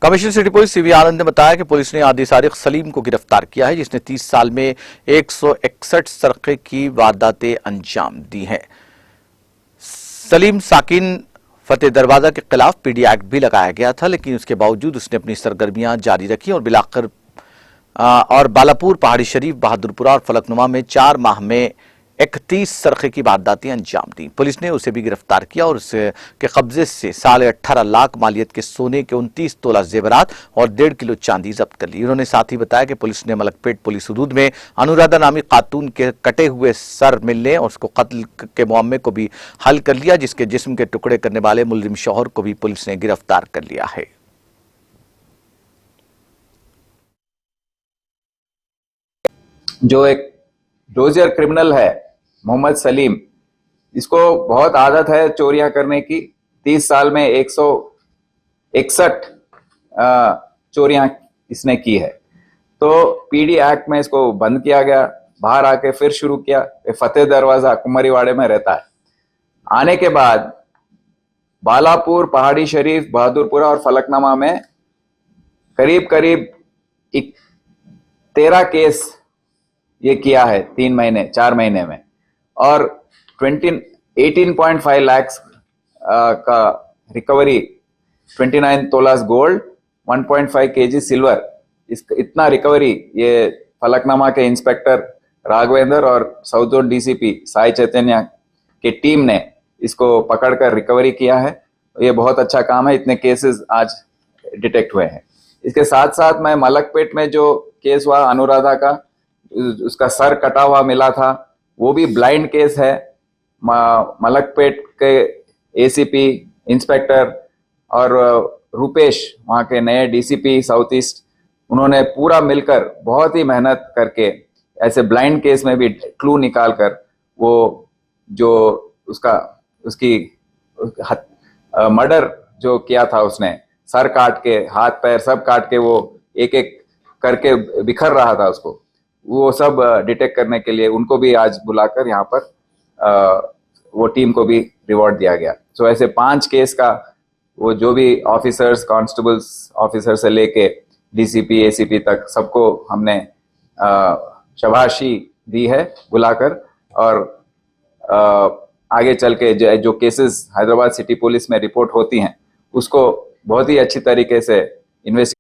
Commissioner city police CV आनंद ने बताया कि पुलिस ने आदि सारिक सलीम को गिरफ्तार किया है, जिसने 30 साल में 161 सरक़े की वारदातें अंजाम दी हैं। सलीम साकिन फतेह दरवाजा के खिलाफ पीडी एक्ट भी लगाया गया था, लेकिन उसके बावजूद उसने अपनी सरगर्मियां जारी रखी और बालापुर, पहाड़ी शरीफ, बहादुरपुरा और फलकनुमा में 4 माह में 31 सरक़े की वारदातें अंजाम दी। पुलिस ने उसे भी गिरफ्तार किया और उसके कब्जे से 18.5 लाख मालियत के सोने के 29 तोला जेवरात और 1.5 किलो चांदी जब्त कर ली। उन्होंने साथ ही बताया कि पुलिस ने मलकपेट पुलिस हदूद में अनुराधा नामी खातून के कटे हुए सर मिलने और उसको कत्ल के मामले को भी हल कर लिया, जिसके जिस्म के टुकड़े करने वाले मुलजिम शौहर को भी पुलिस ने गिरफ्तार कर लिया है। जो एक डोजियर क्रिमिनल है मोहम्मद सलीम, इसको बहुत आदत है चोरियां करने की। 30 साल में 161 चोरियां इसने की है। तो पीडी एक्ट में इसको बंद किया गया, बाहर आके फिर शुरू किया। फतेह दरवाजा कुमारीवाड़े में रहता है। आने के बाद बालापुर, पहाड़ी शरीफ, बहादुरपुरा और फलकनुमा में करीब 13 केस ये किया है 4 महीने में, और 18.5 लाख का रिकवरी, 29 तोलास गोल्ड, 1.5 केजी सिल्वर, इतना रिकवरी ये फलकनुमा के इंस्पेक्टर राघवेंद्र और साउथ जोन डीसीपी साई चैतन्य के टीम ने इसको पकड़कर रिकवरी किया है। ये बहुत अच्छा काम है। इतने केसेस आज डिटेक्ट हुए हैं। इसके साथ साथ मैं मलकपेट में जो केस हुआ अनुराधा का, उसका सर कटा हुआ मिला था, वो भी ब्लाइंड केस है। मलकपेट के एसीपी इंस्पेक्टर और रूपेश, वहाँ के नए डीसीपी साउथ ईस्ट, उन्होंने पूरा मिलकर बहुत ही मेहनत करके ऐसे ब्लाइंड केस में भी क्लू निकालकर वो जो उसकी मर्डर जो किया था, उसने सर काट के, हाथ पैर सब काट के, वो एक एक करके बिखर रहा था उसको, वो सब डिटेक्ट करने के लिए उनको भी आज बुलाकर यहाँ पर वो टीम को भी रिवॉर्ड दिया गया। सो ऐसे 5 केस का वो जो भी ऑफिसर्स, कांस्टेबल्स ऑफिसर से लेके डीसीपी, एसीपी तक सबको हमने शाबाशी दी है बुलाकर। और आगे चल के जो केसेस हैदराबाद सिटी पुलिस में रिपोर्ट होती हैं, उसको बहुत ही अच्छी तरीके से इन्वेस्टिगेट